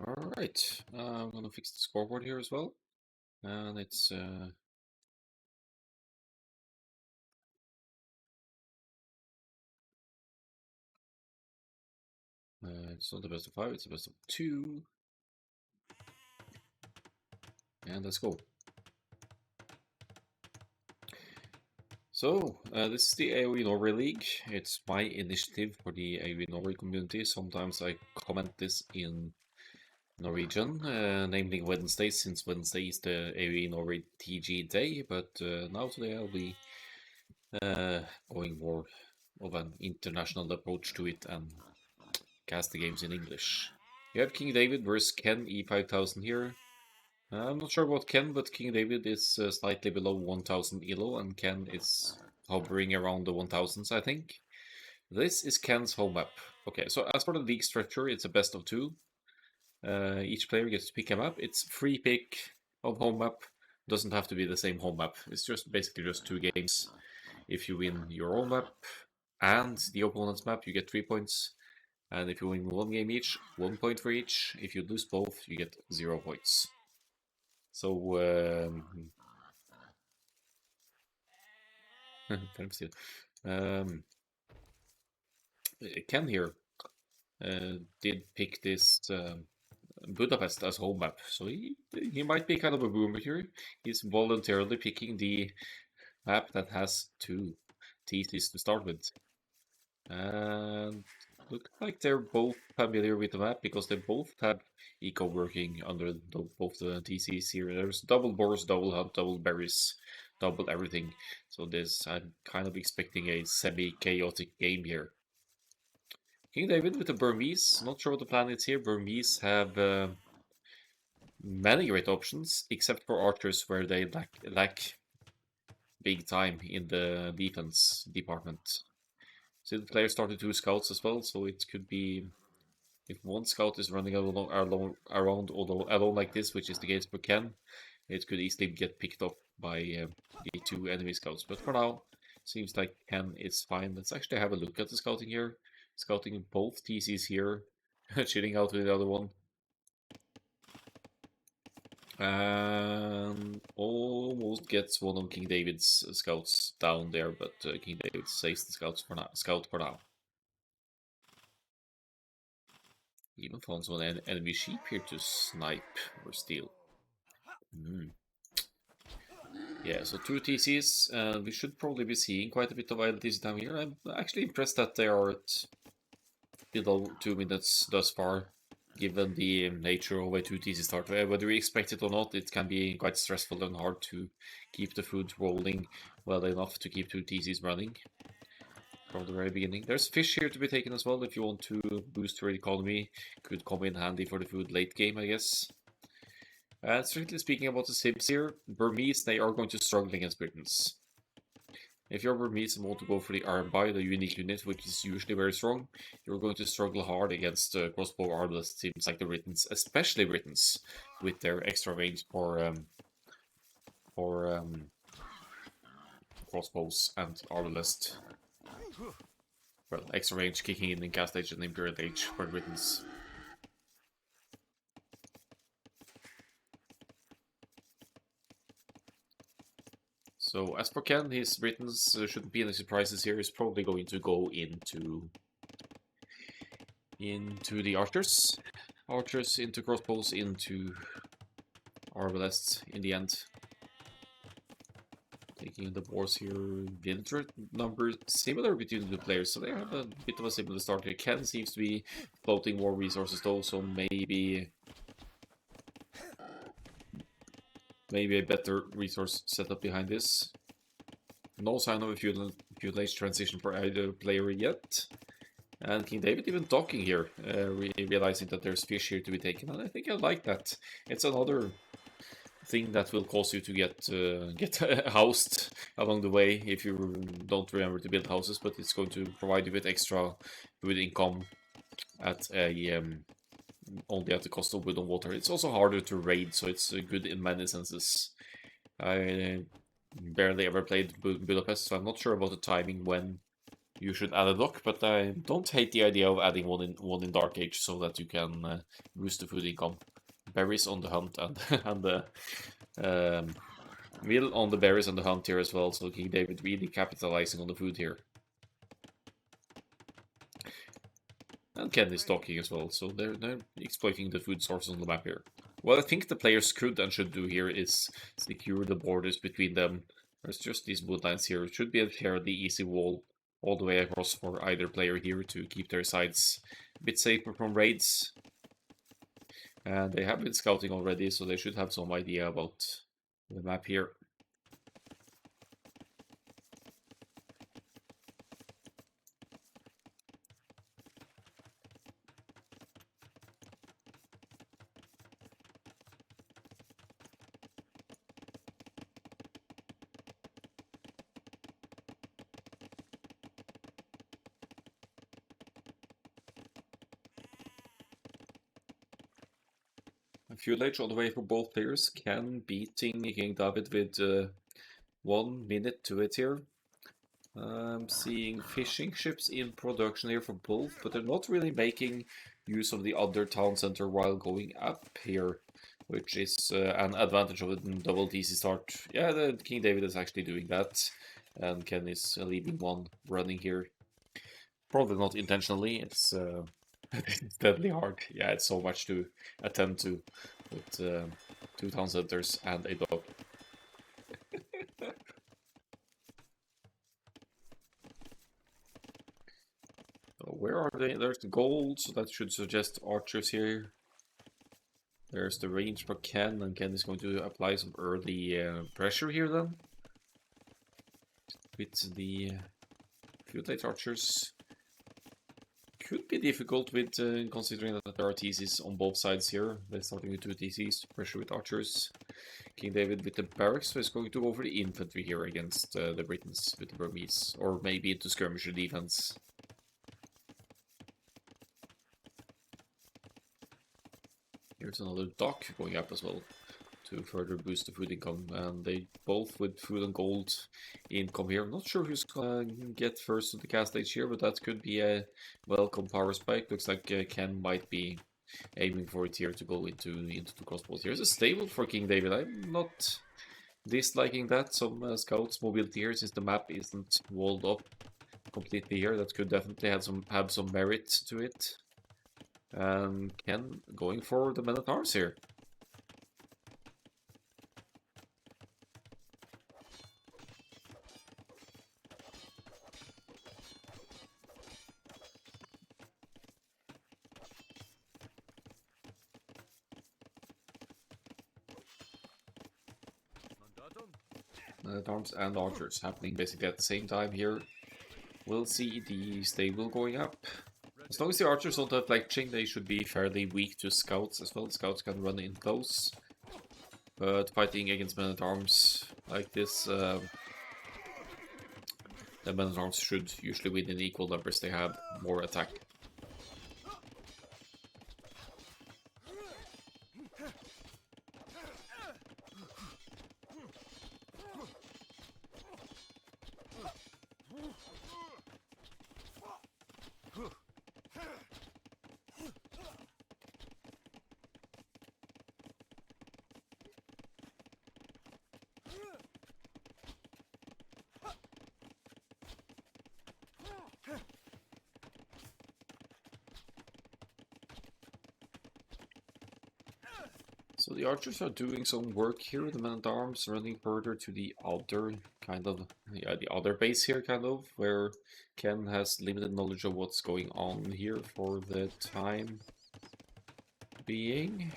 Alright, I'm gonna fix the scoreboard here as well. And it's not the best of 5, it's the best of 2. And let's go. So, this is the AOE Norway League. It's my initiative for the AOE Norway community. Sometimes I comment this in Norwegian, namely Wednesdays, since Wednesday is the AOE Norway TG day. But now today I'll be going more of an international approach to it and cast the games in English. You have King David versus KenE5000 here. I'm not sure about Ken, but King David is slightly below 1000 elo, and Ken is hovering around the 1000s, I think. This is Ken's home map. Okay, so as for the league structure, it's a best of 2. Each player gets to pick a map. It's free pick of home map. Doesn't have to be the same home map. It's just basically just 2 games. If you win your own map and the opponent's map, you get 3 points. And if you win 1 game each, 1 point for each. If you lose both, you get 0 points. So, Ken here did pick this Budapest as home map, so he might be kind of a boomer here. He's voluntarily picking the map that has 2 TCs to start with. And look like they're both familiar with the map because they both have eco working under both the TCs here. There's double boars, double hunt, double berries, double everything. So this, I'm kind of expecting a semi-chaotic game here. King David with the Burmese. Not sure what the plan is here. Burmese have many great options, except for archers where they lack big time in the defense department. So the player started 2 scouts as well, so it could be if one scout is running around alone like this, which is the case for Ken, it could easily get picked up by the 2 enemy scouts. But for now, seems like Ken is fine. Let's actually have a look at the scouting here. Scouting both TCs here, chilling out with the other one. And almost gets one of King David's scouts down there, but King David saves the scout for now. Even found some enemy sheep here to snipe or steal. Yeah, so 2 TCs, and we should probably be seeing quite a bit of idle TC time here. I'm actually impressed that they are at below 2 minutes thus far, given the nature of a 2 TC start. Whether we expect it or not, it can be quite stressful and hard to keep the food rolling well enough to keep 2 TCs running from the very beginning. There's fish here to be taken as well if you want to boost your economy. Could come in handy for the food late game, I guess. Strictly speaking about the Sibs here, Burmese, they are going to struggle against Britons. If you're Burmese and want to go for the Armby, the unique unit, which is usually very strong, you're going to struggle hard against crossbow arbalest teams like the Britons, especially Britons, with their extra range for crossbows and arbalest. Well, extra range kicking in cast age and imperial age for Britons. So as for Ken, his Britons shouldn't be any surprises here. He's probably going to go into the archers. Archers into crossbows into arbalests in the end. Taking the boars here, villager number similar between the players, so they have a bit of a similar start here. Ken seems to be floating more resources though, so maybe a better resource setup behind this. No sign of a feudal age transition for either player yet. And King David even talking here, realizing that there's fish here to be taken, and I think I like that. It's another thing that will cause you to get housed along the way if you don't remember to build houses, but it's going to provide you with extra food income at a only at the cost of wood and water. It's also harder to raid, so it's good in many senses. I barely ever played Budapest, so I'm not sure about the timing when you should add a dock, but I don't hate the idea of adding one in Dark Age so that you can boost the food income. Berries on the hunt and and the meal on the berries on the hunt here as well. So King David really capitalizing on the food here. And Ken is docking as well, so they're exploiting the food sources on the map here. What I think the players could and should do here is secure the borders between them. There's just these woodlines here. It should be a fairly easy wall all the way across for either player here to keep their sides a bit safer from raids. And they have been scouting already, so they should have some idea about the map here. A fuel age all the way for both players. Can beating King David with 1 minute to it here. I'm seeing fishing ships in production here for both, but they're not really making use of the other town center while going up here, which is an advantage of the double TC start. Yeah, the King David is actually doing that, and Ken is leaving one running here. Probably not intentionally, it's, it's deadly hard. Yeah, it's so much to attend to with 2 town centers and a dog. Where are they? There's the gold, so that should suggest archers here. There's the range for Ken, and Ken is going to apply some early pressure here then. With the feudate archers. Could be difficult with considering that there are TCs on both sides here. They're starting with 2 TCs, pressure with archers. King David with the barracks, so he's going to go for the infantry here against the Britons with the Burmese, or maybe into skirmisher defense. Here's another dock going up as well to further boost the food income, and they both with food and gold income here. I'm not sure who's gonna get first to the cast stage here, but that could be a welcome power spike. Looks like Ken might be aiming for it here to go into the crossbows. Here's a stable for King David. I'm not disliking that. Some scouts mobility here, since the map isn't walled up completely here. That could definitely have some merit to it. And Ken going for the men-at-arms here. Men-at-arms and archers happening basically at the same time here. We'll see the stable going up. As long as the archers don't have fletching, they should be fairly weak to scouts as well. Scouts can run in close. But fighting against men-at-arms like this, the men-at-arms should usually win in equal numbers. They have more attack. So the archers are doing some work here, the men-at-arms running further to the other the other base here where Ken has limited knowledge of what's going on here for the time being.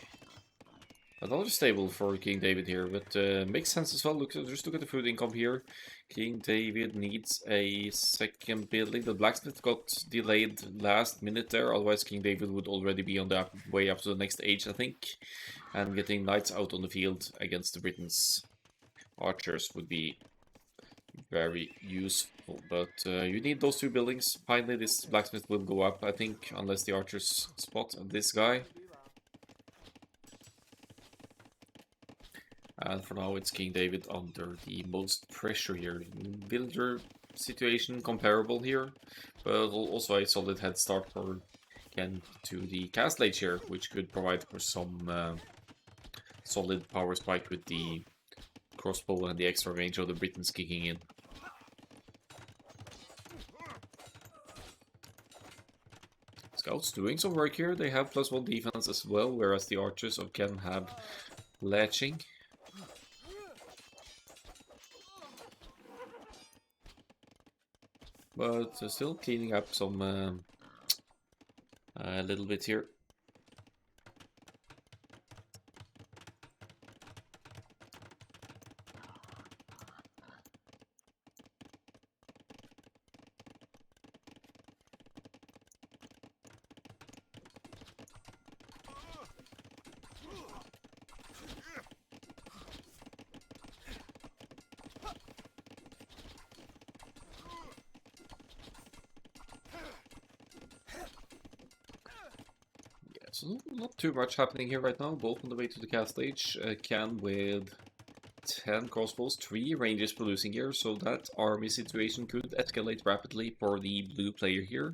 Another stable for King David here, but makes sense as well. Just look at the food income here. King David needs a second building. The blacksmith got delayed last minute there, otherwise King David would already be on the way up to the next age, I think. And getting knights out on the field against the Britons. Archers would be very useful, but you need those 2 buildings. Finally, this blacksmith will go up, I think, unless the archers spot this guy. And for now, it's King David under the most pressure here. Villager situation comparable here, but also a solid head start for Ken to the Castle Age here, which could provide for some solid power spike with the crossbow and the extra range of the Britons kicking in. Scouts doing some work here. They have +1 defense as well, whereas the archers of Ken have latching. But still cleaning up some a little bit here. So not too much happening here right now, both on the way to the cast stage. Can with 10 crossbows, 3 ranges producing here, so that army situation could escalate rapidly for the blue player here.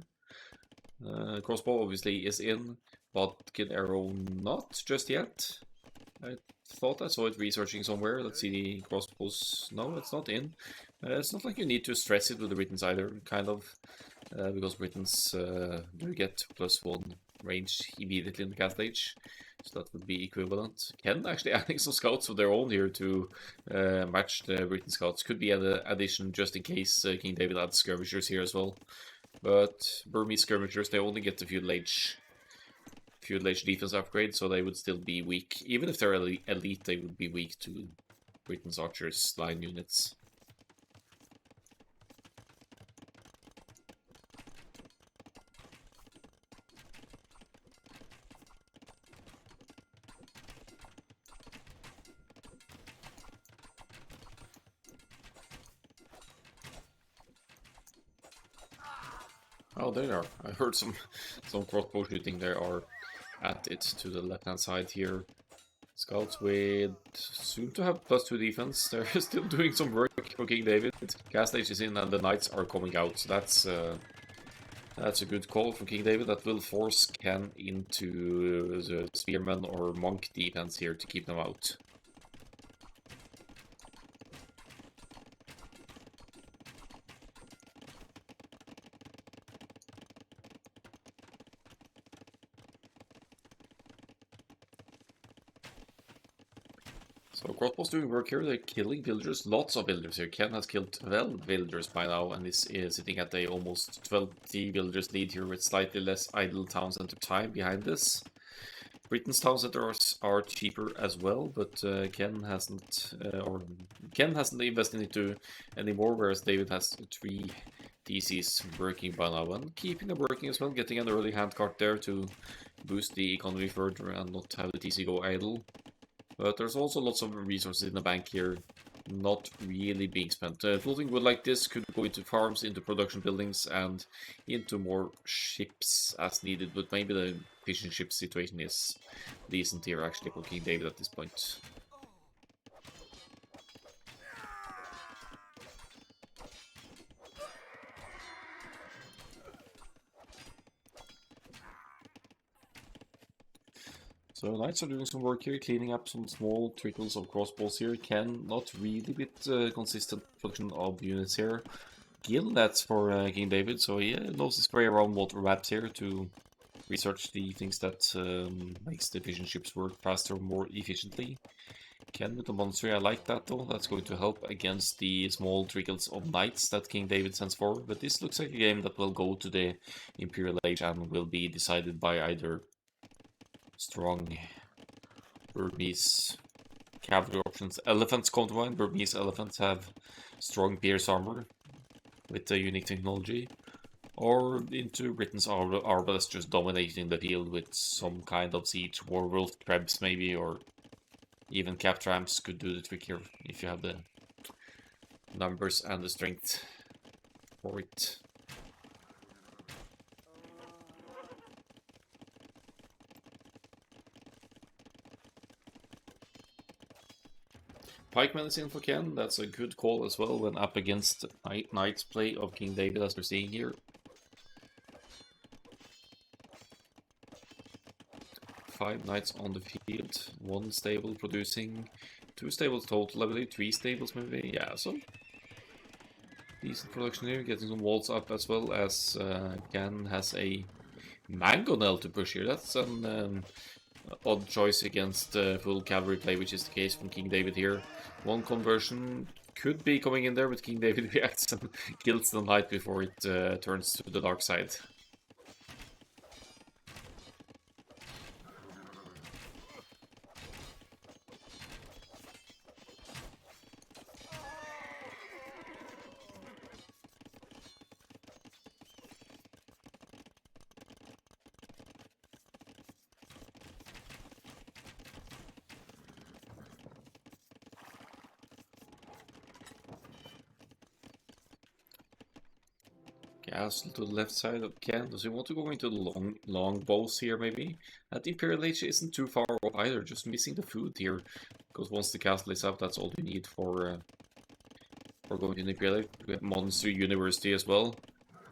Crossbow obviously is in, but Kid Arrow not just yet. I thought I saw it researching somewhere. Let's see the crossbows. No, it's not in. It's not like you need to stress it with the Britons either, kind of, because Britons do get +1 range immediately in the cast stage, so that would be equivalent. Ken actually adding some scouts of their own here to match the Briton scouts. Could be an addition just in case King David adds skirmishers here as well. But Burmese skirmishers, they only get the feudal age defense upgrade, so they would still be weak. Even if they're elite, they would be weak to Britain's archers line units. Oh, there they are. I heard some crossbow shooting. They are at it to the left-hand side here. Scouts with soon to have +2 defense. They're still doing some work for King David. Cast Age is in and the knights are coming out. So that's a good call from King David. That will force Ken into the spearman or monk defense here to keep them out. So crossbows doing work here, they're killing villagers, lots of villagers here. Ken has killed 12 villagers by now and is sitting at a almost 20 villagers lead here with slightly less idle town center time behind this. Britain's town centers are cheaper as well, but Ken hasn't invested into anymore, whereas David has 3 DCs working by now and keeping them working as well, getting an early handcart there to boost the economy further and not have the TC go idle. But there's also lots of resources in the bank here, not really being spent. Floating wood like this could go into farms, into production buildings, and into more ships as needed, but maybe the fishing ship situation is decent here actually for King David at this point. So knights are doing some work here, cleaning up some small trickles of crossbows here. Ken not really with consistent production of units here. Gil, that's for King David, so he knows his way around water maps here to research the things that makes the fishing ships work faster, more efficiently. Ken with the monastery, I like that though. That's going to help against the small trickles of knights that King David sends forward. But this looks like a game that will go to the Imperial Age and will be decided by either strong Burmese cavalry options. Elephants come to mind. Burmese elephants have strong pierce armor with a unique technology. Or into Britain's arbalists just dominating the field with some kind of siege. Warwolf Krebs maybe, or even cap tramps could do the trick here if you have the numbers and the strength for it. Pikeman is in for Ken. That's a good call as well when up against Knight's play of King David, as we're seeing here. 5 knights on the field, 1 stable producing, 2 stables total, I believe, 3 stables maybe, yeah, so decent production here, getting some walls up as well as Ken has a Mangonel to push here. That's an odd choice against full cavalry play, which is the case from King David here. 1 conversion could be coming in there, but King David reacts and kills the knight before it turns to the dark side. Castle to the left side of Ken. Does he want to go into the long bows here, maybe? The Imperial Age isn't too far off either, just missing the food here. Because once the castle is up, that's all you need for going to the Imperial Age. We have Monster University as well.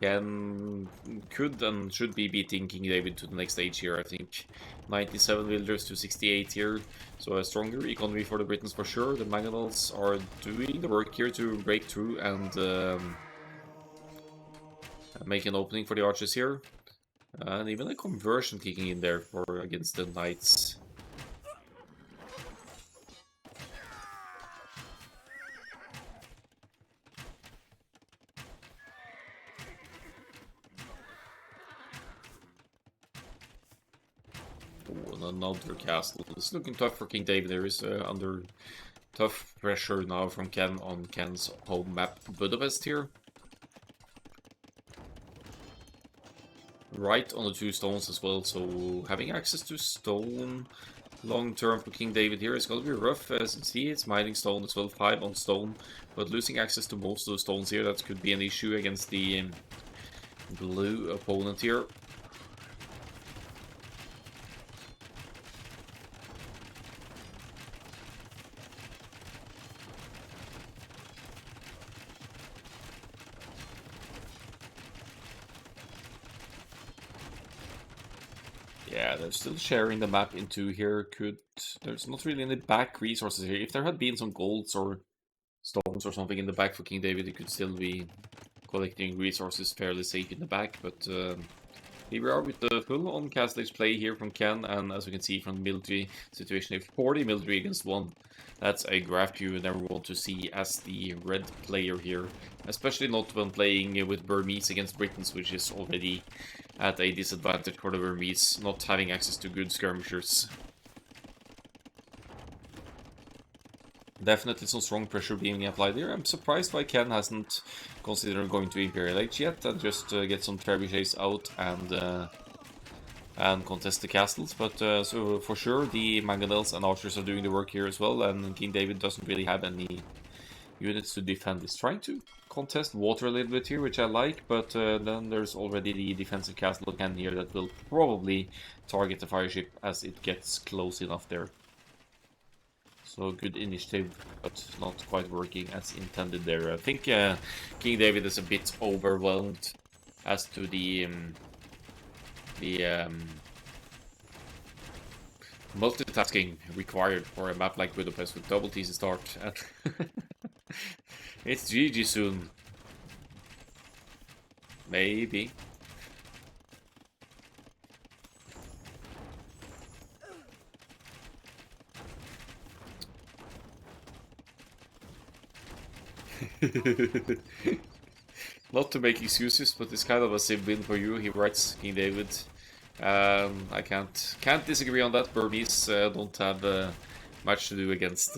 Ken could and should be beating King David to the next stage here, I think. 97 villagers to 68 here, so a stronger economy for the Britons for sure. The Mangonels are doing the work here to break through and make an opening for the archers here. And even a conversion kicking in there for against the knights. Oh, and another castle. It's looking tough for King David. There is under tough pressure now from Ken on Ken's home map Budapest here. Right on the 2 stones as well, so having access to stone long term for King David here is going to be rough. As you see, it's mining stone as well, 5 on stone, but losing access to most of the stones here, that could be an issue against the blue opponent here. Yeah, they're still sharing the map in 2 here. There's not really any back resources here. If there had been some golds or stones or something in the back for King David, it could still be collecting resources fairly safe in the back, but here we are with the full on castle age play here from Ken, and as we can see from the military situation, if 40 military against 1, that's a graph you never want to see as the red player here, especially not when playing with Burmese against Britons, which is already at a disadvantage for the Burmese, not having access to good skirmishers. Definitely some strong pressure being applied here. I'm surprised why Ken hasn't considered going to Imperial Age yet and just get some trebuchets out and contest the castles. But so for sure the Mangonels and archers are doing the work here as well, and King David doesn't really have any units to defend. He's trying to contest water a little bit here, which I like, but then there's already the defensive castle again here that will probably target the fire ship as it gets close enough there. So good initiative, but not quite working as intended there. I think King David is a bit overwhelmed as to the multitasking required for a map like Budapest with double TC start. It's GG soon. Maybe. Not to make excuses, but it's kind of a sim win for you. He writes King David. I can't disagree on that. Burmese don't have much to do against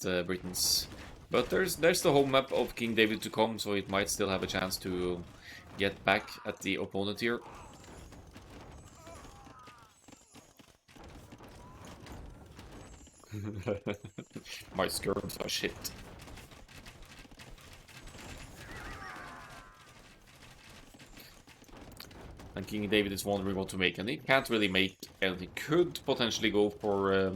Britons, but there's the home map of King David to come, so it might still have a chance to get back at the opponent here. My skirms are shit. And King David is wondering what to make, and he can't really make anything. Could potentially go for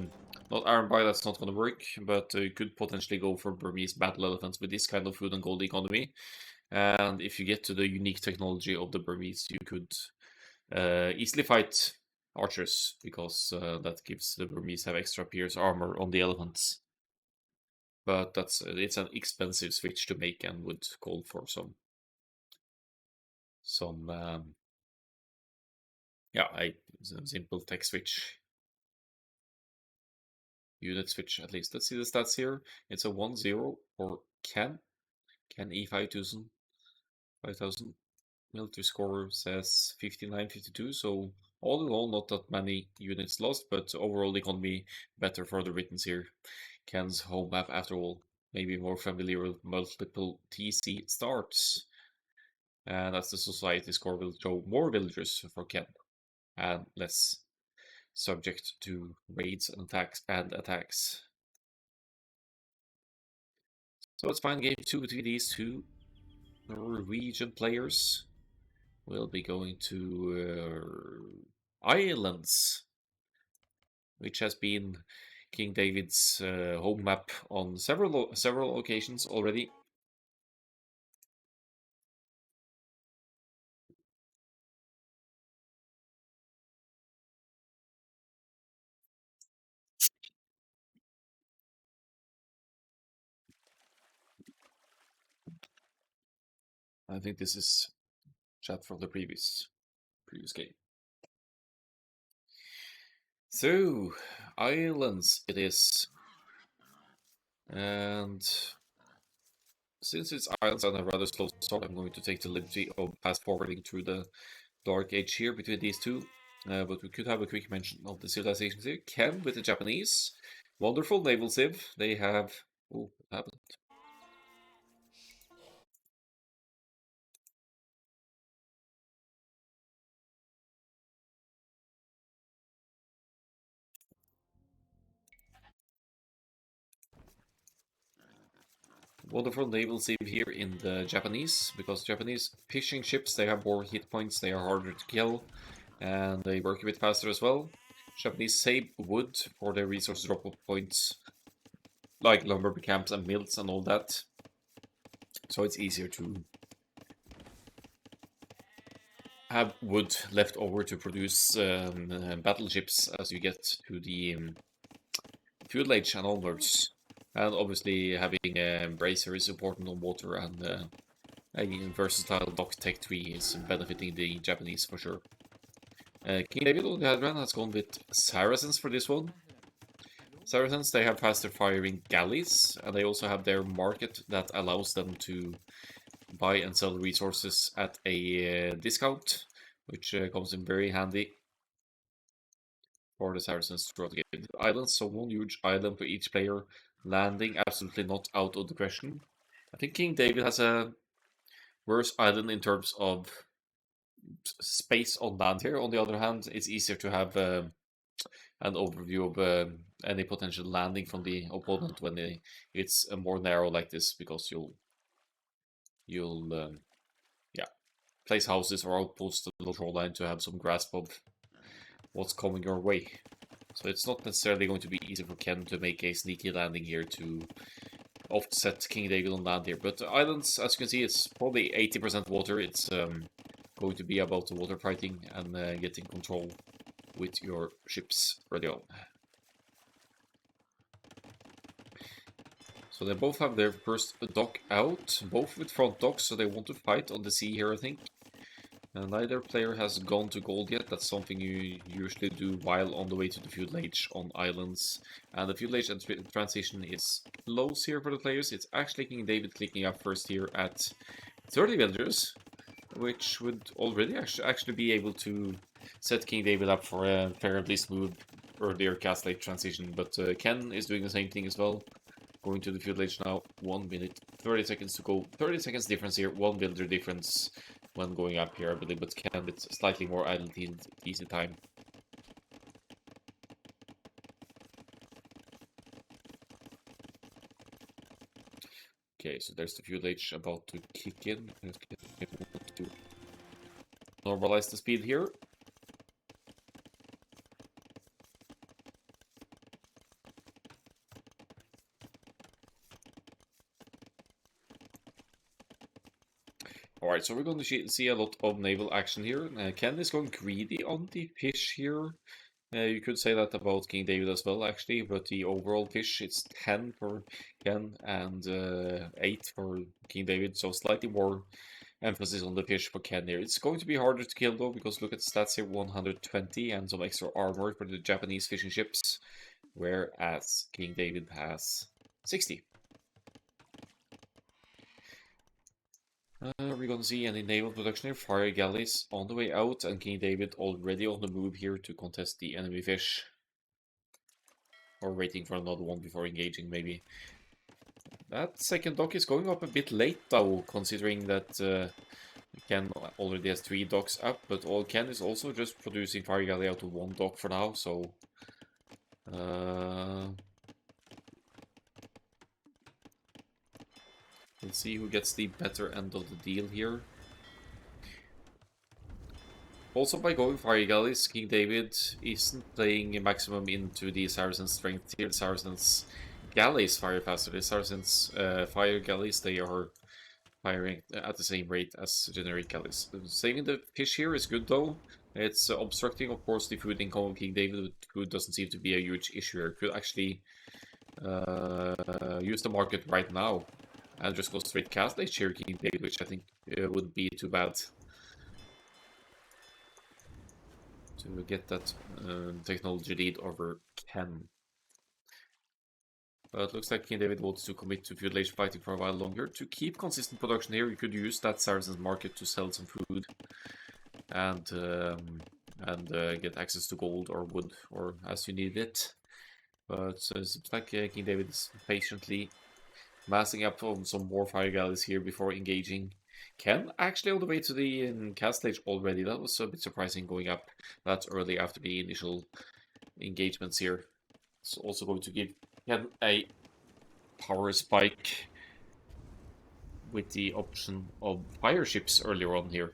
Not Iron Buy, that's not going to work, but you could potentially go for Burmese battle elephants with this kind of food and gold economy. And if you get to the unique technology of the Burmese, you could easily fight archers, because that gives the Burmese have extra pierce armor on the elephants. But it's an expensive switch to make and would call for some yeah, a simple tech switch. Unit switch at least. Let's see the stats here. It's a 1-0 for KenE5000. 5000. Military score says 59-52, so all in all, not that many units lost, but overall economy better for the Britons here. KenE's home map, after all, maybe more familiar with multiple TC starts. And as the society score will show more villagers for KenE, and less subject to raids and attacks. So let's find game 2 between these two Norwegian players. We'll be going to Islands, which has been King David's home map on several occasions already. I think this is chat from the previous game. So, Islands it is. And since it's Islands and a rather slow start, I'm going to take the liberty of fast forwarding through the Dark Age here between these two. But we could have a quick mention of the civilizations here. KenE with the Japanese. Wonderful naval civ. They have... Oh, what happened? Wonderful naval civ here in the Japanese, because Japanese fishing ships, they have more hit points, they are harder to kill, and they work a bit faster as well. Japanese save wood for their resource drop-off points, like lumber camps and mills and all that. So it's easier to have wood left over to produce battleships as you get to the feudal age and onwards. And obviously having a bracer is important on water, and a versatile dock tech tree is benefiting the Japanese for sure. King David on the other hand has gone with Saracens for this one. Saracens, they have faster firing galleys, and they also have their market that allows them to buy and sell resources at a discount, which comes in very handy for the Saracens throughout the game. Islands, so one huge island for each player, landing absolutely not out of the question. I think King David has a worse island in terms of space on land here. On the other hand, it's easier to have an overview of any potential landing from the opponent when it's more narrow like this, because you'll yeah, place houses or outposts on the shoreline to have some grasp of what's coming your way. So it's not necessarily going to be easy for KenE to make a sneaky landing here to offset King David on land here. But Islands, as you can see, it's probably 80% water. It's going to be about the water fighting and getting control with your ships ready on. So they both have their first dock out, both with front docks, so they want to fight on the sea here, I think. And neither player has gone to gold yet. That's something you usually do while on the way to the feudal age on islands. And the feudal age transition is close here for the players. It's actually King David clicking up first here at 30 villagers, which would already actually be able to set King David up for a fairly smooth earlier castle age transition. But KenE is doing the same thing as well. Going to the feudal age now. 1 minute, 30 seconds to go. 30 seconds difference here. 1 villager difference when going up here, I believe, but KenE with slightly more idle easy time. Okay, so there's the feudal age about to kick in. To normalize the speed here. Alright, so we're going to see a lot of naval action here. Ken is going greedy on the fish here. You could say that about King David as well, actually, but the overall fish, it's 10 for Ken and 8 for King David, so slightly more emphasis on the fish for Ken here. It's going to be harder to kill though, because look at the stats here, 120 and some extra armor for the Japanese fishing ships, whereas King David has 60. We're going to see any naval production here, fire galleys on the way out, and King David already on the move here to contest the enemy fish. Or waiting for another one before engaging, maybe. That second dock is going up a bit late, though, considering that Ken already has 3 docks up, but all Ken is also just producing fire galley out of 1 dock for now, so... we'll see who gets the better end of the deal here. Also, by going fire galleys, King David isn't playing maximum into the Saracen's strength here. Saracen's galleys fire faster. The Saracen's fire galleys, they are firing at the same rate as generic galleys. Saving the fish here is good though. It's obstructing, of course, the food income of King David, who doesn't seem to be a huge issue here. Could actually use the market right now and just go straight cast Age here, King David, which I think wouldn't be too bad. To get that technology lead over Ken. But it looks like King David wants to commit to feudal age fighting for a while longer. To keep consistent production here, you could use that Saracen's market to sell some food and get access to gold or wood, or as you need it. But it seems like King David is patiently massing up on some more fire galleys here before engaging Ken. Actually all the way to the cast stage already. That was a bit surprising going up that early after the initial engagements here. It's also going to give Ken a power spike with the option of fire ships earlier on here.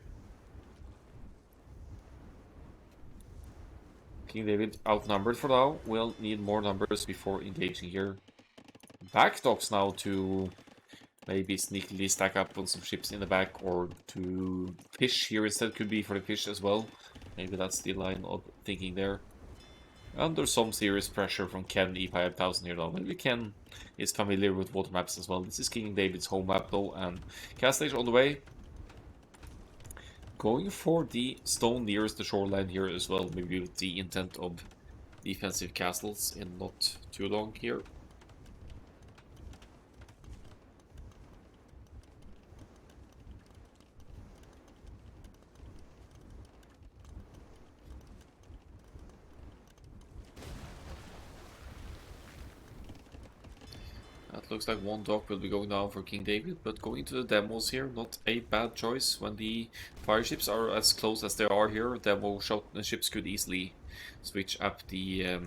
King David outnumbered for now. Will need more numbers before engaging here. Back docks now to maybe sneakily stack up on some ships in the back, or to fish here instead. Could be for the fish as well. Maybe that's the line of thinking there. Under some serious pressure from KenE5000 here though. Maybe Ken is familiar with water maps as well. This is King David's home map though, and cast stage on the way. Going for the stone nearest the shoreline here as well, maybe with the intent of defensive castles in not too long here. That looks like 1 dock will be going down for King David, but going to the demos here, not a bad choice. When the fire ships are as close as they are here, demo ships could easily switch up the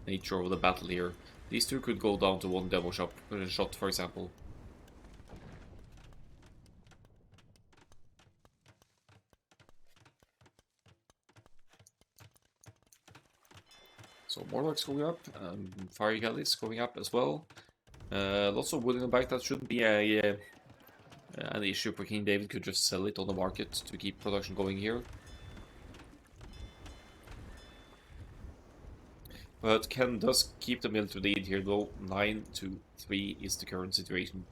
nature of the battle here. These 2 could go down to 1 demo shot, for example. So Morlocks going up, fire galleys going up as well. Lots of wood in the back. That shouldn't be an issue for King David. Could just sell it on the market to keep production going here. But Ken does keep the military lead here though. 9-3 is the current situation.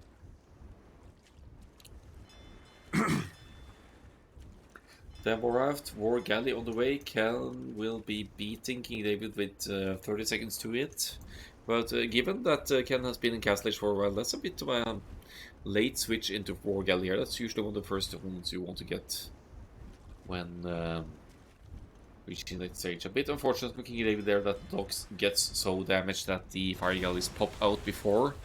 Demo raft, war galley on the way. Ken will be beating King David with 30 seconds to it. But given that Ken has been in Castle Age for a while, that's a bit of a late switch into war galley here. That's usually one of the first ones you want to get when reaching that stage. A bit unfortunate for King David there that the docks gets so damaged that the fire galleys pop out before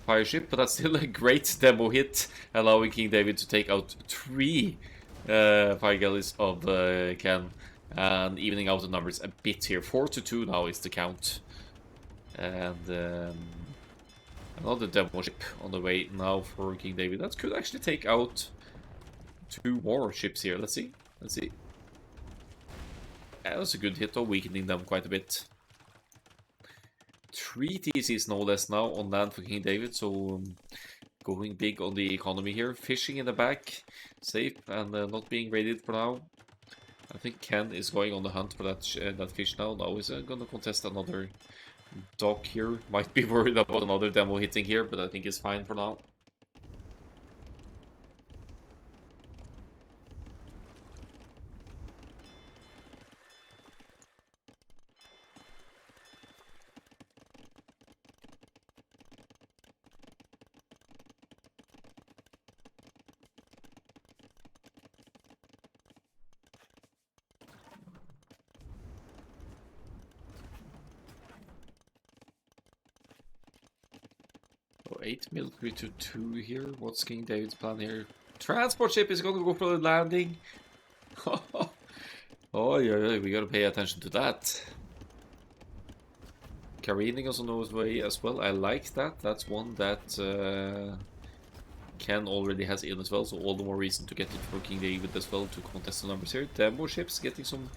fire ship, but that's still a great demo hit, allowing King David to take out 3 fire galleys of Ken, and evening out the numbers a bit here. 4-2 now is the count. And another demo ship on the way now for King David. That could actually take out 2 more ships here. Let's see. Let's see. That was a good hit though, weakening them quite a bit. 3 TCs no less now on land for King David, so going big on the economy here. Fishing in the back, safe and not being raided for now. I think Ken is going on the hunt for that fish now. Now he's gonna contest another dock here. Might be worried about another demo hitting here, but I think it's fine for now. So 8 military to 2 here. What's King David's plan here? Transport ship is gonna go for the landing. Oh yeah, we gotta pay attention to that. Careening is on his way as well. I like that. That's one that Ken already has in as well, so all the more reason to get it for King David as well to contest the numbers here. Demo ships getting some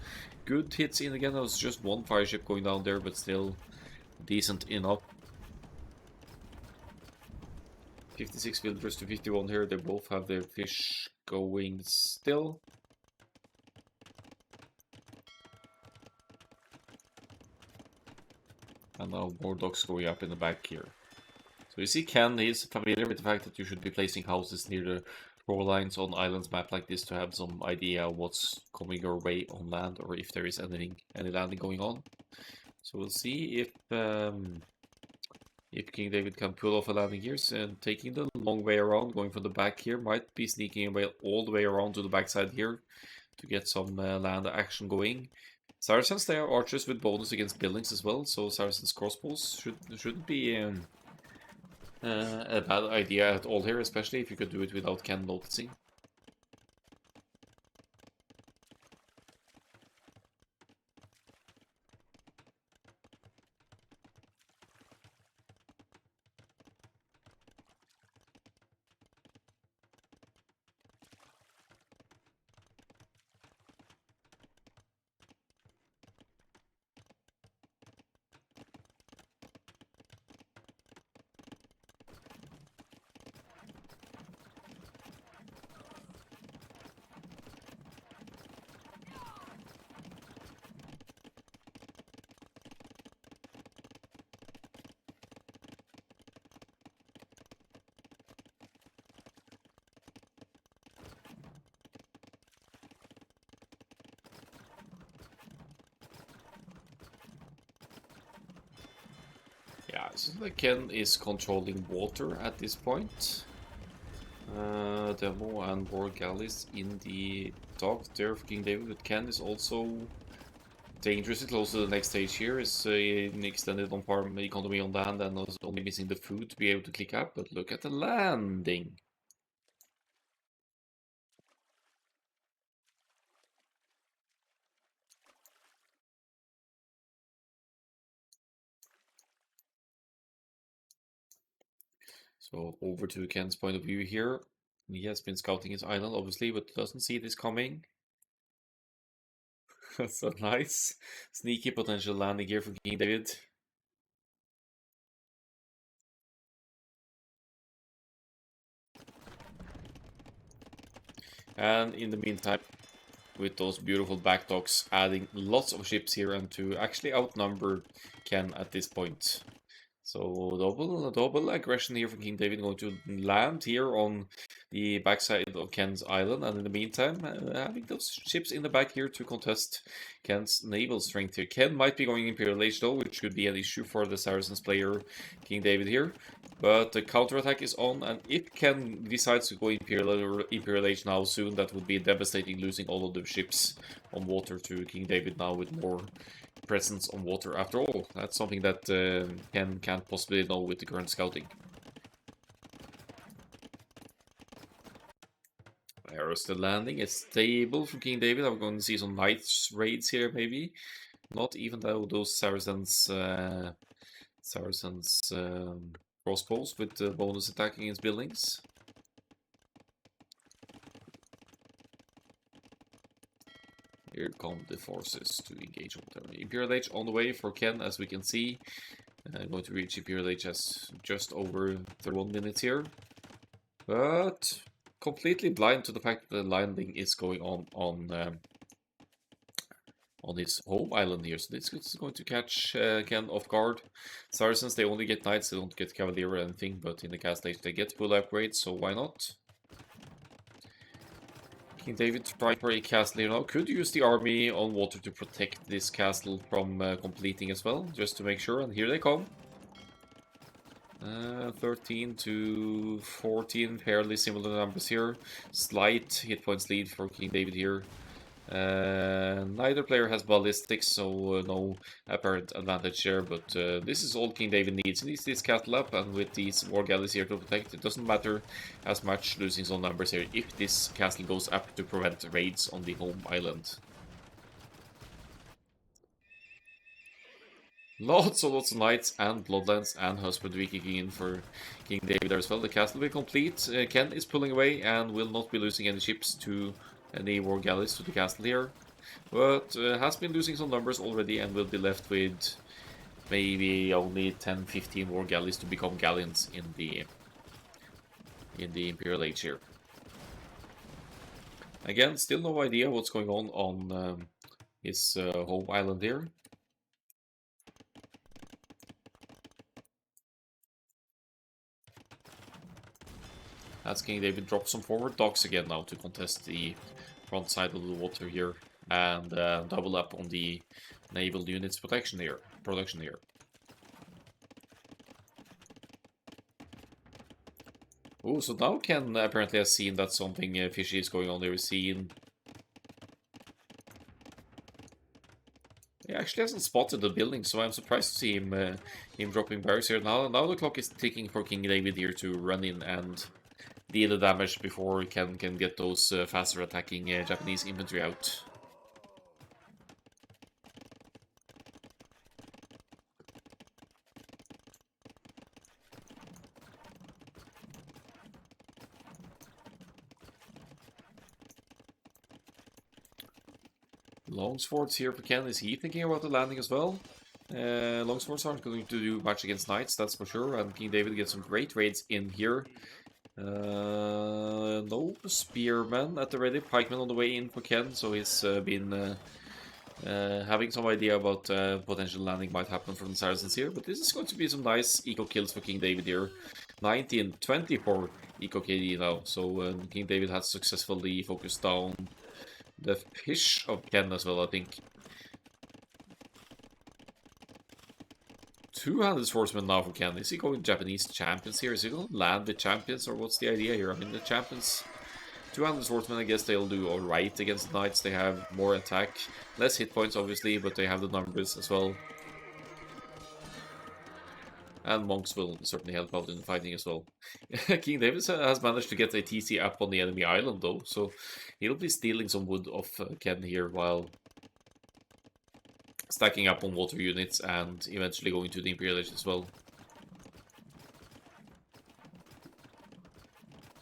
good hits in again. That was just one fire ship going down there, but still decent enough. 56 villagers to 51 here. They both have their fish going still. And now more docks going up in the back here. So you see Ken, he's familiar with the fact that you should be placing houses near the shorelines on islands map like this to have some idea of what's coming your way on land or if there is any landing going on. So we'll see if King David can pull off a landing here and taking the long way around, going from the back here, might be sneaking away all the way around to the backside here to get some land action going. Saracens, they are archers with bonus against buildings as well, so Saracens crossbows shouldn't be a bad idea at all here, especially if you could do it without Ken noticing. Yeah, it seems like Ken is controlling water at this point. Demo and war galleys in the dock there for King David, but Ken is also dangerously close to the next stage here. Is an extended on farm economy on land and also only missing the food to be able to click up, but look at the landing. So over to Ken's point of view here. He has been scouting his island, obviously, but doesn't see this coming. That's a nice, sneaky potential landing here for King David. And in the meantime, with those beautiful back docks, adding lots of ships here and to actually outnumber Ken at this point. So double aggression here from King David, going to land here on the backside of Ken's island, and in the meantime having those ships in the back here to contest Ken's naval strength here. Ken might be going Imperial Age though, which could be an issue for the Saracens player King David here. But the counterattack is on, and if Ken decides to go Imperial Age now soon, that would be devastating, losing all of the ships on water to King David now with more presence on water after all. That's something that Ken can't possibly know with the current scouting. There's the landing. It's stable from King David. I'm going to see some night raids here, maybe. Not even though those Saracens crossbows with bonus attacking against buildings. Here come the forces to engage on the Imperial Age on the way for Ken, as we can see. Going to reach Imperial Age as just over 31 minutes here. But completely blind to the fact that the landing is going on his home island here. So this is going to catch Ken off guard. Saracens, they only get knights, they don't get cavalier or anything, but in the castle age they get full upgrades, so why not? King David tried for a castle here now. Could use the army on water to protect this castle from completing as well, just to make sure, and here they come. 13 to 14, fairly similar numbers here. Slight hit points lead for King David here. Neither player has ballistics, so no apparent advantage there, but this is all King David needs. He needs this castle up, and with these war galleys here to protect, it doesn't matter as much losing some numbers here if this castle goes up to prevent raids on the home island. Lots of knights and bloodlands and husbandry kicking in for King David there as well. The castle will be complete. Ken is pulling away and will not be losing any ships to any war galleys to the castle here. But has been losing some numbers already and will be left with maybe only 10-15 war galleys to become galleons in the Imperial Age here. Again, still no idea what's going on his home island here. As King David drops some forward docks again now to contest the front side of the water here and double up on the naval units production here. Oh, so now Ken apparently has seen that something fishy is going on there. He's seen. He actually hasn't spotted the building, so I'm surprised to see him dropping barracks here. Now the clock is ticking for King David here to run in and deal the damage before he can get those faster attacking Japanese infantry out. Longswords here for Ken. Is he thinking about the landing as well? Longswords aren't going to do much against knights, that's for sure. And King David gets some great raids in here. No spearmen at the ready. Pikemen on the way in for Ken, so he's been having some idea about potential landing might happen from the Saracens here. But this is going to be some nice eco kills for King David here. 19-24 eco KD now. So King David has successfully focused down the fish of Ken as well, I think. 200 swordsmen now for Ken. Is he going Japanese champions here? Is he going to land with champions, or what's the idea here? I mean, the champions, 200 swordsmen, I guess they'll do alright against the knights. They have more attack, less hit points obviously, but they have the numbers as well. And monks will certainly help out in the fighting as well. King David has managed to get a TC up on the enemy island though, so he'll be stealing some wood off Ken here while stacking up on water units and eventually going to the Imperial Age as well.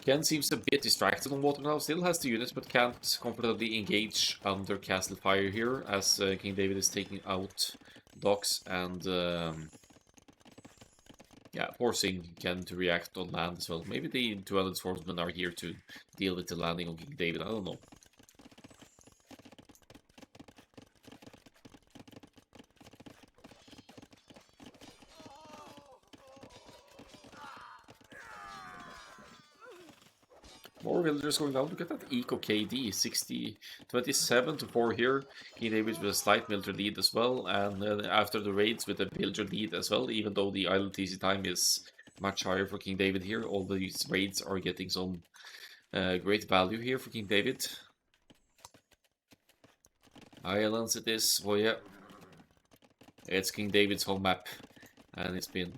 Ken seems a bit distracted on water now, still has the units but can't comfortably engage under castle fire here as King David is taking out docks and yeah, forcing Ken to react on land as well. Maybe the 200 swordsmen are here to deal with the landing on King David, I don't know. More villagers going down. Look at that eco KD, 27 to 4 here. King David with a slight military lead as well, and after the raids with a villager lead as well, even though the island TC time is much higher for King David here. All these raids are getting some great value here for King David. Islands it is, oh yeah. It's King David's home map, and it's been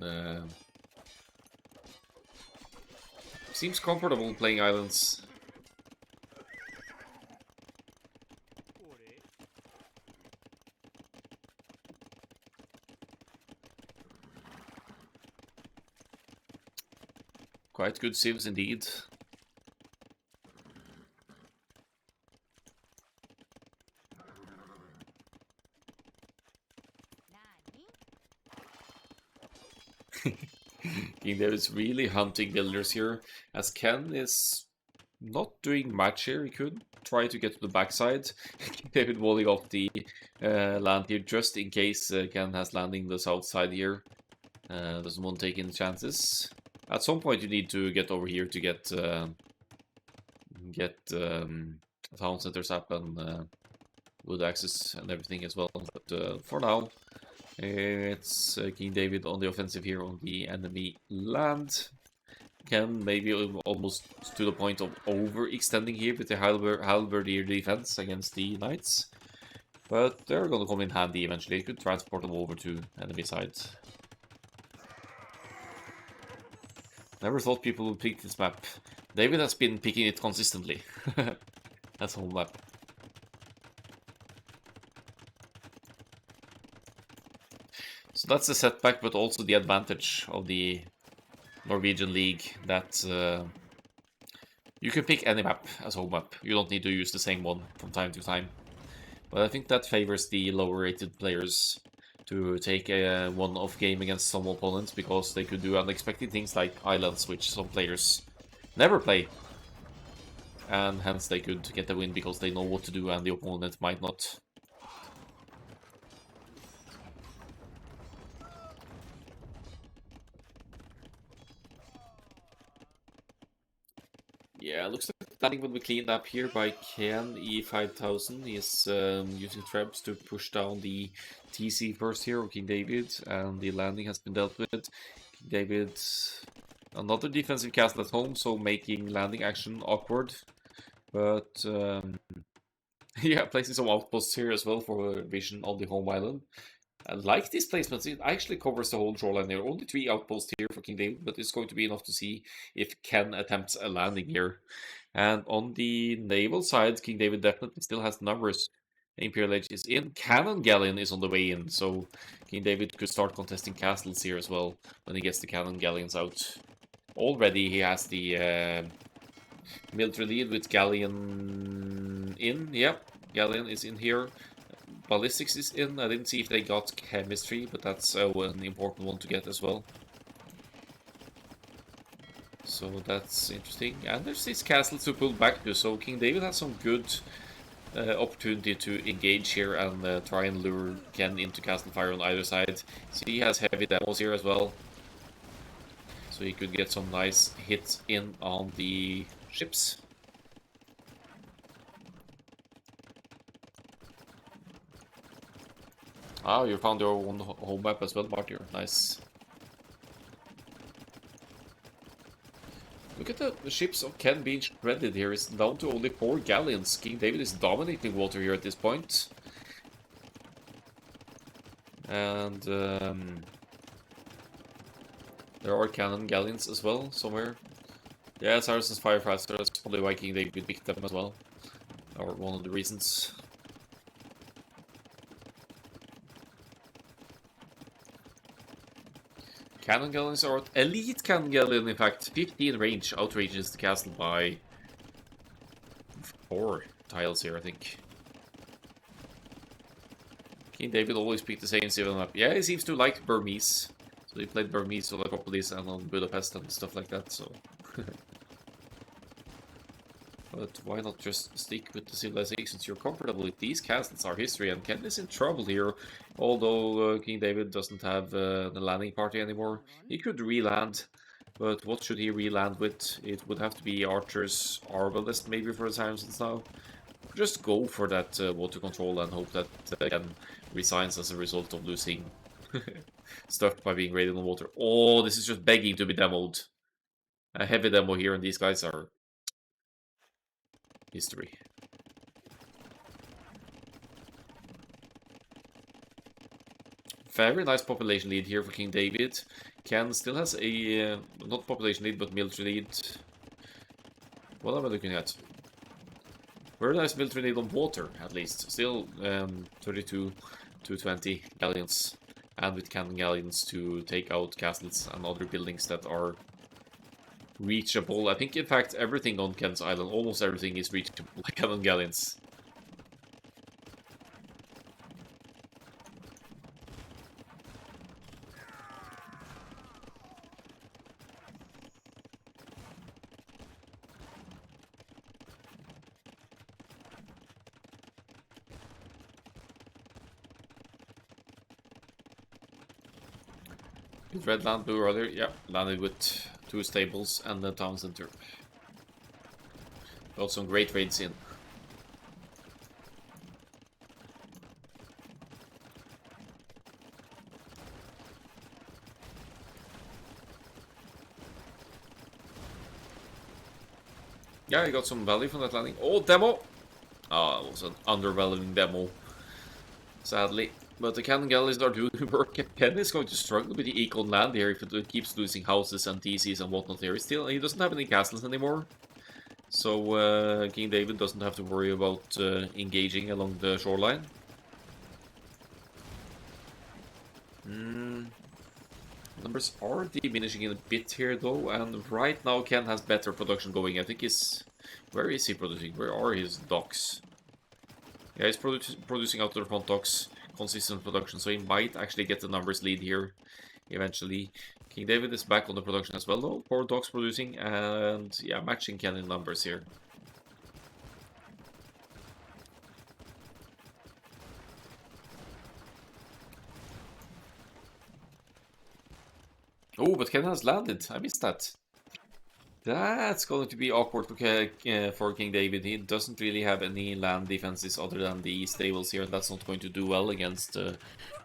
seems comfortable playing islands. Quite good civs indeed. King David is really hunting builders here, as Ken is not doing much here. He could try to get to the backside. King David walling off the land here just in case Ken has landing the south side here. Doesn't want to take any chances. At some point you need to get over here to get town centers up and wood access and everything as well. But for now, it's King David on the offensive here on the enemy land. Ken maybe almost to the point of overextending here with the halberdier defense against the knights. But they're going to come in handy eventually. You could transport them over to enemy side. Never thought people would pick this map. David has been picking it consistently. That's whole map. So that's the setback, but also the advantage of the Norwegian League, that you can pick any map as home map. You don't need to use the same one from time to time. But I think that favors the lower rated players to take a one-off game against some opponents, because they could do unexpected things like islands, which some players never play. And hence they could get the win because they know what to do and the opponent might not. Yeah, looks like the landing will be cleaned up here by KenE5000. He's using traps to push down the TC first here of King David, and the landing has been dealt with. King David, another defensive castle at home, so making landing action awkward. But yeah, placing some outposts here as well for vision on the home island. I like these placements. It actually covers the whole shoreline here. Only 3 outposts here for King David, but it's going to be enough to see if Ken attempts a landing here. And on the naval side, King David definitely still has numbers. Imperial Age is in. Cannon Galleon is on the way in, so King David could start contesting castles here as well when he gets the Cannon Galleons out. Already he has the military lead with Galleon in. Yep, Galleon is in here. Ballistics is in. I didn't see if they got chemistry, but that's an important one to get as well. So that's interesting. And there's these castles to pull back to, so King David has some good opportunity to engage here and try and lure Ken into castle fire on either side. So he has heavy demos here as well, so he could get some nice hits in on the ships. Ah, you found your own home map as well, Martyr. Nice. Look at the ships of Ken being shredded here. It's down to only 4 galleons. King David is dominating water here at this point. And there are cannon galleons as well, somewhere. Yeah, Saracen's fire faster. That's probably why King David picked them as well. Or one of the reasons. Cannon galleons are elite cannon galleon, in fact. 15 range outrages the castle by 4 tiles here, I think. King David always picked the same civil map. Yeah, he seems to like Burmese. So he played Burmese on Acropolis and on Budapest and stuff like that, so... But why not just stick with the civilizations you're comfortable with? These castles are history, and Ken is in trouble here. Although King David doesn't have the landing party anymore. He could re-land, but what should he re-land with? It would have to be Archer's Arbalest maybe for the Saracens now. Just go for that water control and hope that Ken resigns as a result of losing stuff by being raided on water. Oh, this is just begging to be demoed. A heavy demo here, and these guys are history. Very nice population lead here for King David. Ken still has a, not population lead, but military lead. What am I looking at? Very nice military lead on water, at least. Still 32 to 20 galleons. And with cannon galleons to take out castles and other buildings that are reachable. I think, in fact, everything on Ken's island, almost everything is reachable by cannon galleons. Did red land blue earlier? Yeah, landed with 2 stables and the town center. Got some great raids in. Yeah, I got some value from that landing. Oh, demo! Ah, it was an underwhelming demo, sadly. But the cannon galleys are doing work. KenE is going to struggle with the econ land here if it keeps losing houses and TCs and whatnot here. He doesn't have any castles anymore. So King David doesn't have to worry about engaging along the shoreline. Numbers are diminishing in a bit here though, and right now Ken has better production going. I think he's... Where is he producing? Where are his docks? Yeah, he's producing out of the front docks, consistent production, so he might actually get the numbers lead here eventually. King David is back on the production as well though, 4 docks producing, and yeah, matching Ken in numbers here. Oh, but Ken has landed. I missed that. That's going to be awkward for King David. He doesn't really have any land defenses other than the stables here. That's not going to do well against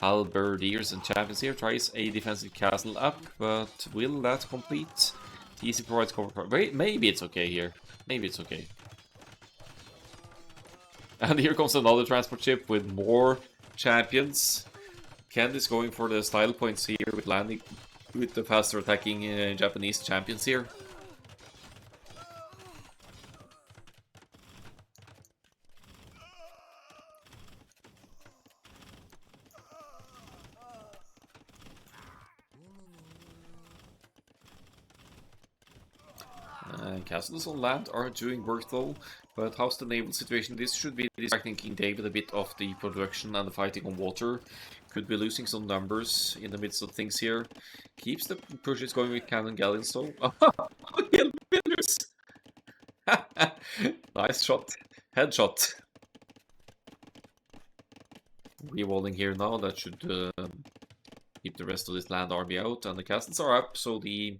halberdiers and champions here. Tries a defensive castle up, but will that complete? TC provides cover for... Wait, maybe it's okay here. Maybe it's okay. And here comes another transport ship with more champions. Ken is going for the style points here with landing with the faster attacking Japanese champions here. Castles on land are doing work though, but how's the naval situation? This should be distracting King David a bit of the production and the fighting on water. Could be losing some numbers in the midst of things here. Keeps the pushes going with cannon galleons though. Kill builders! Nice shot. Headshot. Rewalling here now, that should keep the rest of this land army out, and the castles are up, so the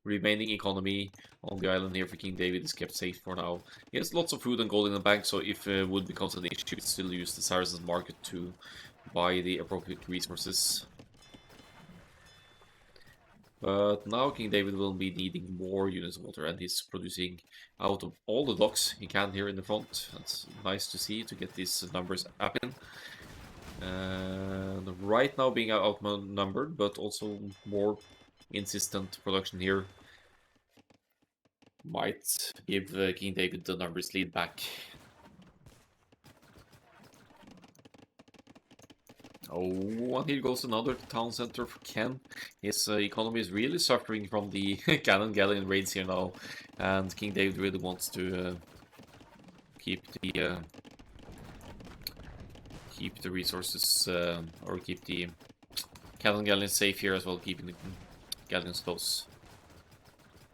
remaining economy on the island here for King David is kept safe for now. He has lots of food and gold in the bank, so if wood becomes an issue, he still use the Saracens market to buy the appropriate resources. But now King David will be needing more units of water, and he's producing out of all the docks he can here in the front. That's nice to see, to get these numbers up in. Right now being outnumbered, but also more insistent production here might give King David the numbers lead back. Oh, and here goes another town center for Ken. His economy is really suffering from the cannon galleon raids here now, and King David really wants to keep the resources or keep the cannon galleons safe here as well, keeping the galleons close.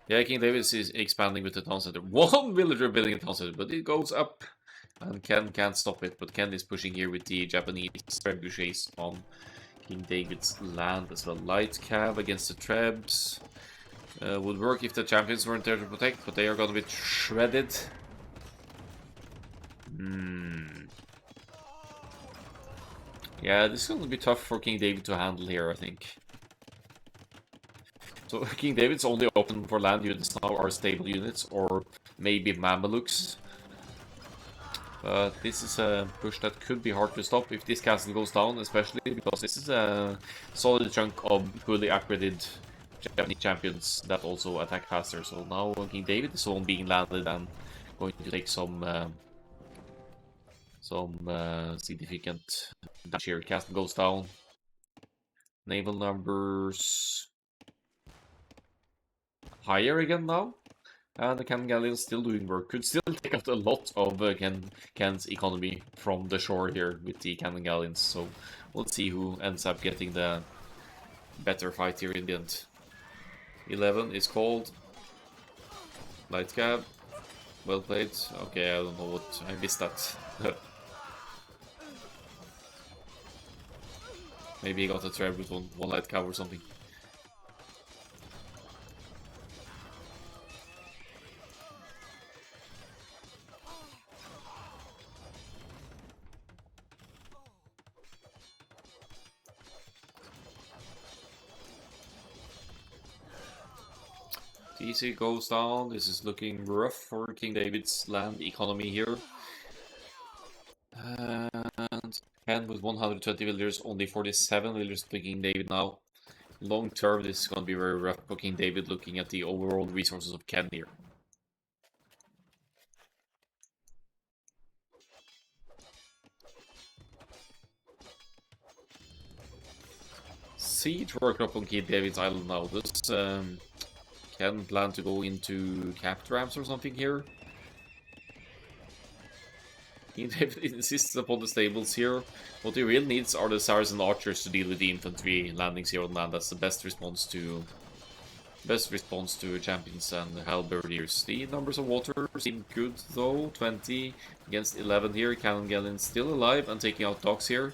Yeah, King David is expanding with the town center. One villager building a town center, but it goes up. And Ken can't stop it, but Ken is pushing here with the Japanese trebuchets on King David's land as well. Light cav against the trebs. Would work if the champions weren't there to protect, but they are gonna be shredded. Yeah, this is gonna be tough for King David to handle here, I think. So King David's only open for land units now are stable units or maybe Mamelukes. But this is a push that could be hard to stop if this castle goes down, especially because this is a solid chunk of fully upgraded Japanese champions that also attack faster. So now King David is the one being landed and going to take some significant damage here. Castle goes down. Naval numbers higher again now. And the cannon galleon still doing work. Could still take out a lot of Ken's economy from the shore here with the cannon galleons. So we'll see who ends up getting the better fight here in the end. 11 is called. Light cab. Well played. Okay, I don't know what... I missed that. Maybe he got a trap with one light cab or something. TC goes down. This is looking rough for King David's land economy here. And KenE with 120 villagers, only 47 villagers to King David now. Long term, this is going to be very rough for King David looking at the overall resources of KenE here. Siege work up on King David's island now. Does KenE plan to go into capped ramps or something here? King David insists upon the stables here. What he really needs are the Saracen archers to deal with the infantry landings here on land. That's the best response to champions and halberdiers. The numbers of water seem good though. 20 against 11 here. Cannon Gallon still alive and taking out docks here.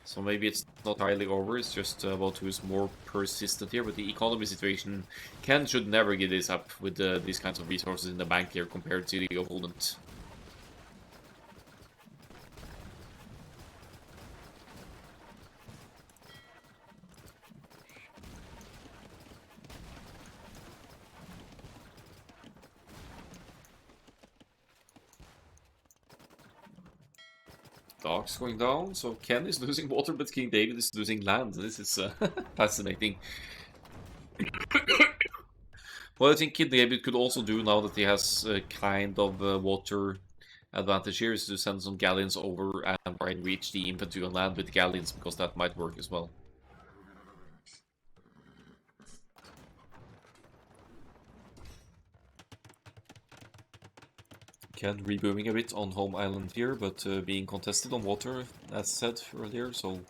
So maybe it's not entirely over. It's just about who's more persistent here. But the economy situation, KenE should never give this up with these kinds of resources in the bank here compared to the opponent. Docks going down, so KenE is losing water, but King David is losing land. This is fascinating. What I think King David could also do now that he has a kind of water advantage here is to send some galleons over and try and reach the infantry on land with galleons, because that might work as well. KenE rebooming a bit on home island here, but being contested on water, as said earlier, so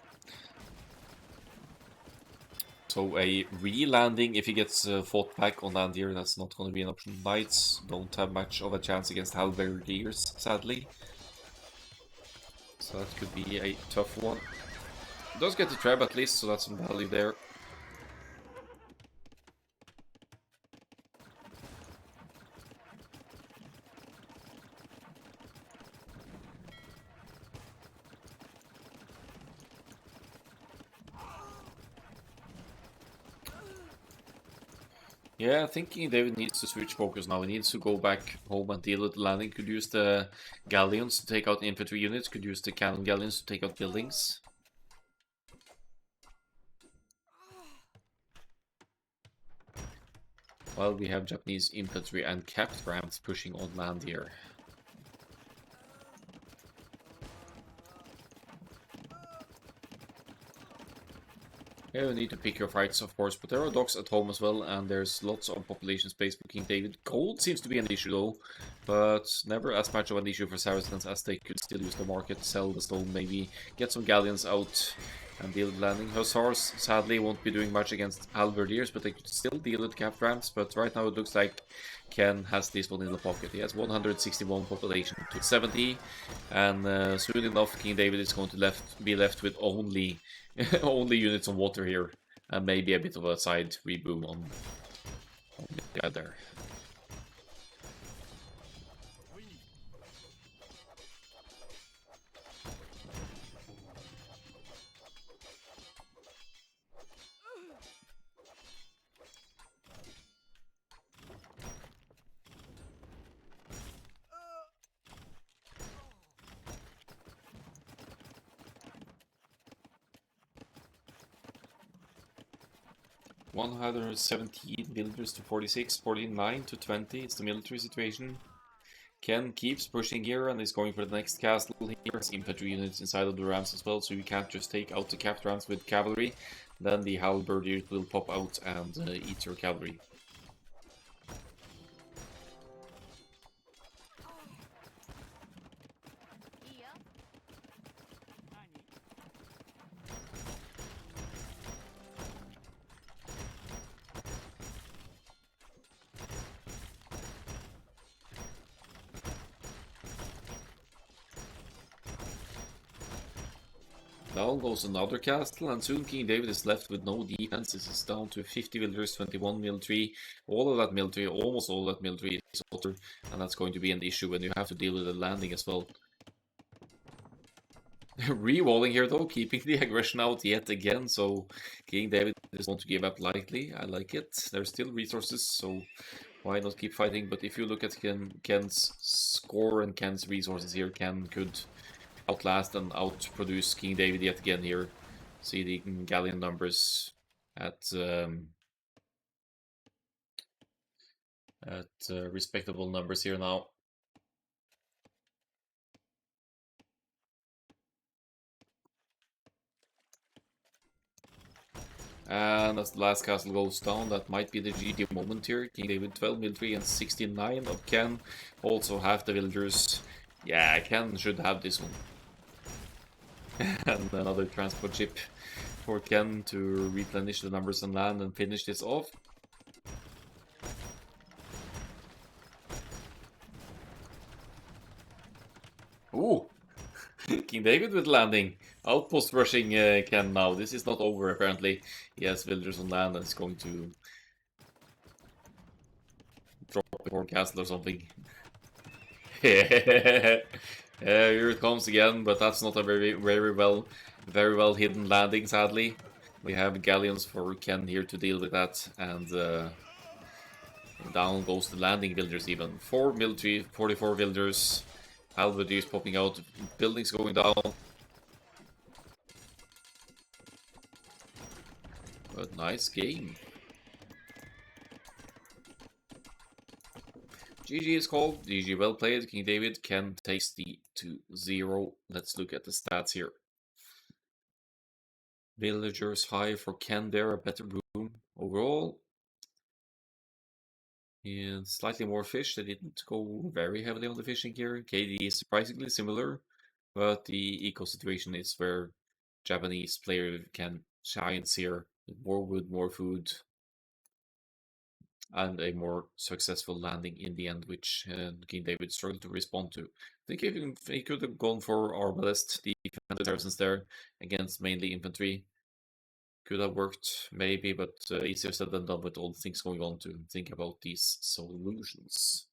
a re-landing, if he gets fought back on land here, that's not going to be an option. Knights don't have much of a chance against halberdiers, sadly. So that could be a tough one. Does get the trap at least, so that's some value there. Yeah, I think David needs to switch focus now. He needs to go back home and deal with the landing. Could use the galleons to take out infantry units. Could use the cannon galleons to take out buildings. While we have Japanese infantry and capped ramps pushing on land here. Yeah, you need to pick your fights, of course, but there are docks at home as well, and there's lots of population space for King David. Gold seems to be an issue though, but never as much of an issue for Saracens, as they could still use the market, sell the stone, maybe get some galleons out and deal with landing. Hussars sadly won't be doing much against halberdiers, but they could still deal with cap ramps. But right now it looks like KenE has this one in the pocket. He has 161 population to 70, and soon enough King David is going to be left with only only units on water here, and maybe a bit of a side reboom on the guy there. (117 villagers to 46, 49 to 20. It's the military situation. KenE keeps pushing here and is going for the next castle here. There's infantry units inside of the ramps as well, so you can't just take out the capped ramps with cavalry. Then the halberdiers will pop out and eat your cavalry. Down goes another castle, and soon King David is left with no defense. This is down to 50 villagers, 21 military. All of that military, almost all of that military is water, and that's going to be an issue when you have to deal with the landing as well. Re-walling here though, keeping the aggression out yet again, so King David is going to give up lightly. I like it. There's still resources, so why not keep fighting? But if you look at Ken's score and Ken's resources here, Ken could outlast and outproduce King David yet again here. See the galleon numbers at respectable numbers here now. And as the last castle goes down, that might be the GG moment here. King David 12 military and 69 of Ken. Also half the villagers. Yeah, Ken should have this one. And another transport ship for Ken to replenish the numbers on land and finish this off. Ooh! King David with landing. Outpost rushing Ken now. This is not over apparently. He has villagers on land and is going to drop a core castle or something. Here it comes again, but that's not a very well hidden landing, sadly. We have galleons for Ken here to deal with that, and down goes the landing villagers even. 4 military, 44 villagers, halberdiers popping out, buildings going down. But nice game. GG is called. GG well played. King David. Ken takes the 2-0. Let's look at the stats here. Villagers high for Ken there, a better room overall. And slightly more fish. They didn't go very heavily on the fishing here. KD is surprisingly similar, but the eco situation is where Japanese player can shine here. More wood, more food, and a more successful landing in the end, which King David struggled to respond to. I think he could have gone for Arbalest, the defensive there, against mainly infantry. Could have worked, maybe, but easier said than done with all the things going on to think about these solutions.